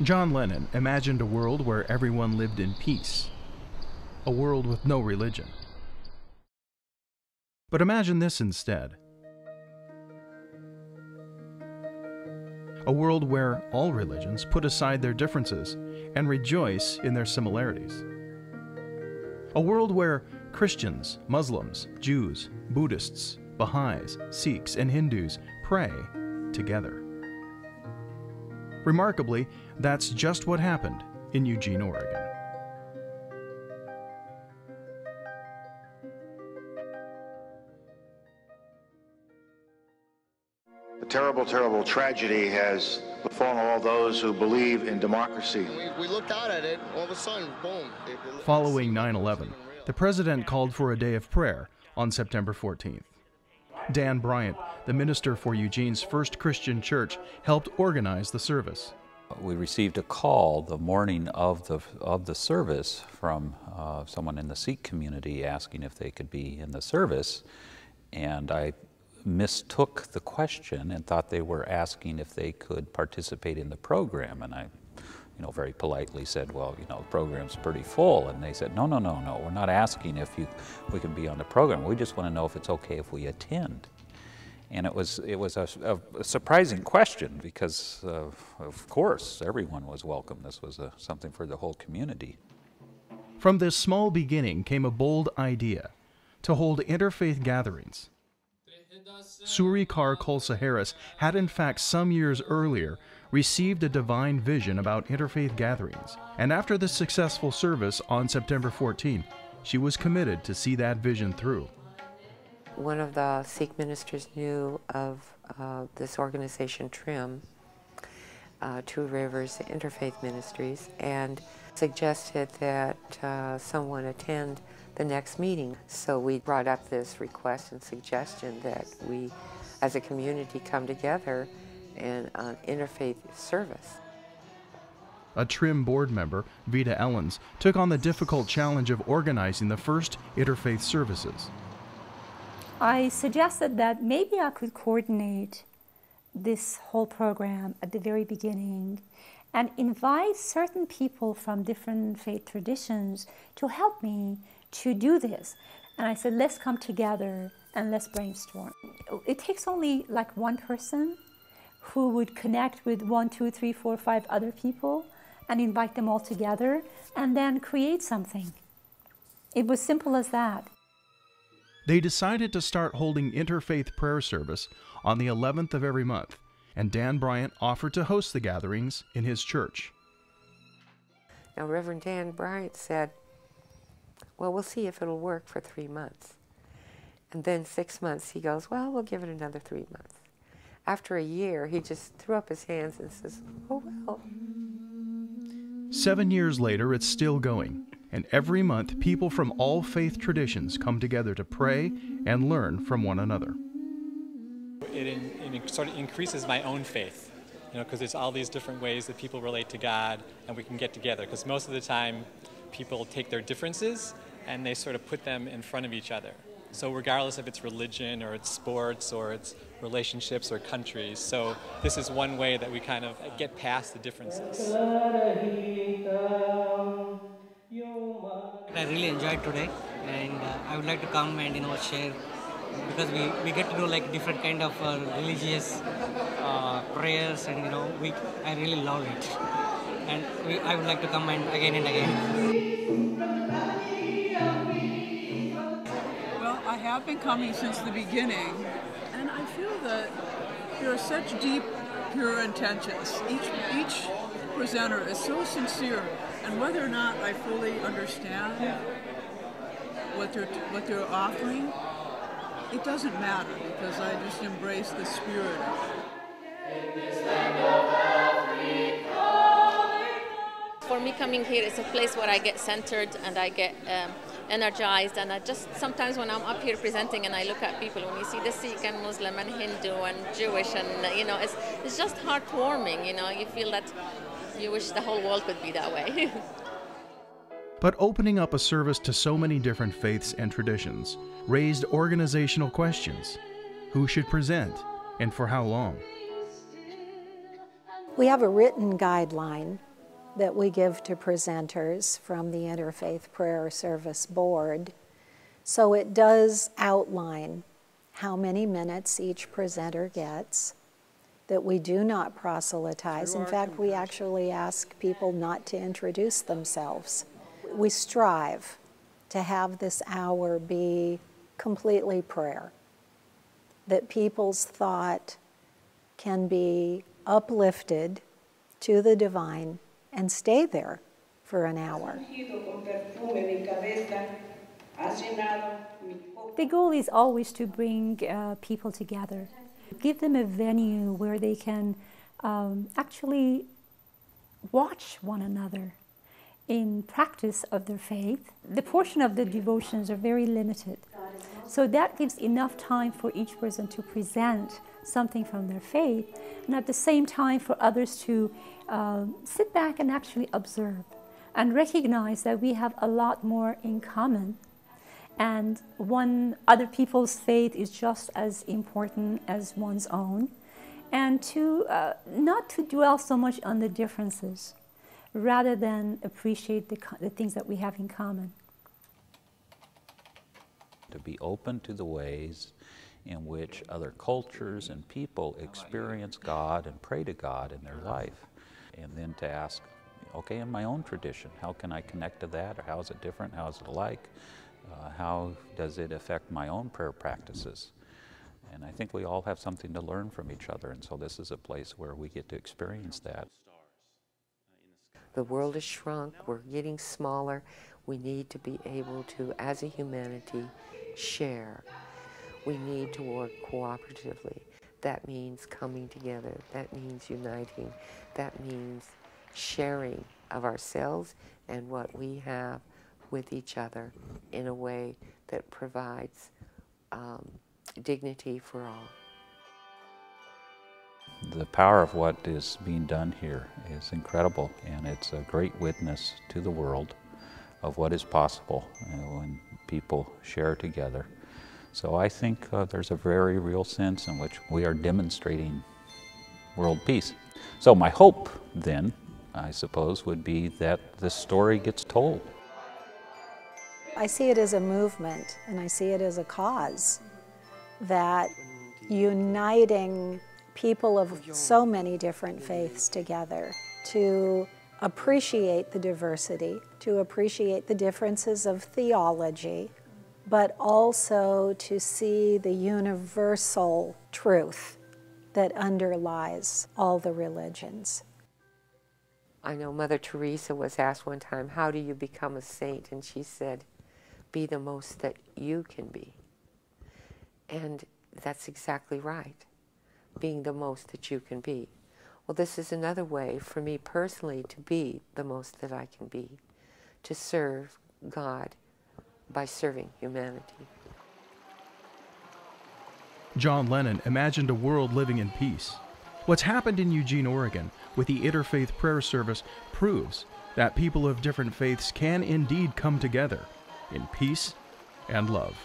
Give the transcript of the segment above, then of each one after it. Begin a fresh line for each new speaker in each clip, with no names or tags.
John Lennon imagined a world where everyone lived in peace, a world with no religion. But imagine this instead. A world where all religions put aside their differences and rejoice in their similarities. A world where Christians, Muslims, Jews, Buddhists, Baha'is, Sikhs, and Hindus pray together. Remarkably, that's just what happened in Eugene, Oregon.
A terrible, terrible tragedy has befallen all those who believe in democracy.
We looked out at it, all of a sudden, boom.
Following 9/11, the president called for a day of prayer on September 14th. Dan Bryant, the minister for Eugene's First Christian Church, helped organize the service.
We received a call the morning of the service from someone in the Sikh community asking if they could be in the service, and I mistook the question and thought they were asking if they could participate in the program, and I very politely said, well, the program's pretty full, and they said, no, we're not asking if we can be on the program. We just want to know if it's okay if we attend. And it was a surprising question because, of course, everyone was welcome. This was something for the whole community.
From this small beginning came a bold idea to hold interfaith gatherings. Suri Kar Khalsa Harris had in fact some years earlier received a divine vision about interfaith gatherings, and after the successful service on September 14, she was committed to see that vision through.
One of the Sikh ministers knew of this organization, TRIM, Two Rivers Interfaith Ministries, and suggested that someone attend the next meeting. So we brought up this request and suggestion that we, as a community, come together in an interfaith service.
A TRIM board member, Vita Ellens, took on the difficult challenge of organizing the first interfaith services.
I suggested that maybe I could coordinate this whole program at the very beginning and invite certain people from different faith traditions to help me to do this. And I said, let's come together and let's brainstorm. It takes only like one person who would connect with 1, 2, 3, 4, 5 other people and invite them all together and then create something. It was simple as that.
They decided to start holding interfaith prayer service on the 11th of every month, and Dan Bryant offered to host the gatherings in his church.
Now, Reverend Dan Bryant said, well, we'll see if it'll work for 3 months. And then 6 months, he goes, well, we'll give it another 3 months. After a year, he just threw up his hands and says, oh, well.
7 years later, it's still going. And every month, people from all faith traditions come together to pray and learn from one another.
It sort of increases my own faith, because there's all these different ways that people relate to God, and we can get together. Because most of the time, people take their differences and they sort of put them in front of each other. So regardless if it's religion or it's sports or it's relationships or countries, so this is one way that we kind of get past the differences.
I really enjoyed today, and I would like to come and share, because we get to do like different kind of religious prayers, and I really love it, and I would like to come and again and again.
Well, I have been coming since the beginning, and I feel that there are such deep, pure intentions. Each presenter is so sincere. And whether or not I fully understand what they're offering, it doesn't matter, because I just embrace the spirit.
For me, coming here is a place where I get centered and I get energized, and I just sometimes when I'm up here presenting and I look at people, when you see the Sikh and Muslim and Hindu and Jewish, and it's just heartwarming. You feel that you wish the whole world could be that way.
But opening up a service to so many different faiths and traditions raised organizational questions. Who should present, and for how long?
We have a written guideline that we give to presenters from the Interfaith Prayer Service Board. So it does outline how many minutes each presenter gets, that we do not proselytize. In fact, we actually ask people not to introduce themselves. We strive to have this hour be completely prayer, that people's thought can be uplifted to the divine and stay there for an hour.
The goal is always to bring people together, give them a venue where they can actually watch one another in practice of their faith. The portion of the devotions are very limited, so that gives enough time for each person to present something from their faith, and at the same time for others to sit back and actually observe and recognize that we have a lot more in common, and other people's faith is just as important as one's own, and to not to dwell so much on the differences, rather than appreciate the things that we have in common.
To be open to the ways in which other cultures and people experience God and pray to God in their life. And then to ask, okay, in my own tradition, how can I connect to that? Or how is it different? How is it alike? How does it affect my own prayer practices? And I think we all have something to learn from each other, and so this is a place where we get to experience that.
The world has shrunk, we're getting smaller. We need to be able to, as a humanity, share. We need to work cooperatively. That means coming together, that means uniting, that means sharing of ourselves and what we have with each other in a way that provides dignity for all.
The power of what is being done here is incredible, and it's a great witness to the world of what is possible when people share together. So I think there's a very real sense in which we are demonstrating world peace. So my hope then, I suppose, would be that this story gets told.
I see it as a movement, and I see it as a cause that uniting people of so many different faiths together to appreciate the diversity, to appreciate the differences of theology, but also to see the universal truth that underlies all the religions.
I know Mother Teresa was asked one time, how do you become a saint? And she said, be the most that you can be. And that's exactly right, being the most that you can be. Well, this is another way for me personally to be the most that I can be, to serve God by serving humanity.
John Lennon imagined a world living in peace. What's happened in Eugene, Oregon with the Interfaith Prayer Service proves that people of different faiths can indeed come together in peace and love.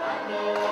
Mandela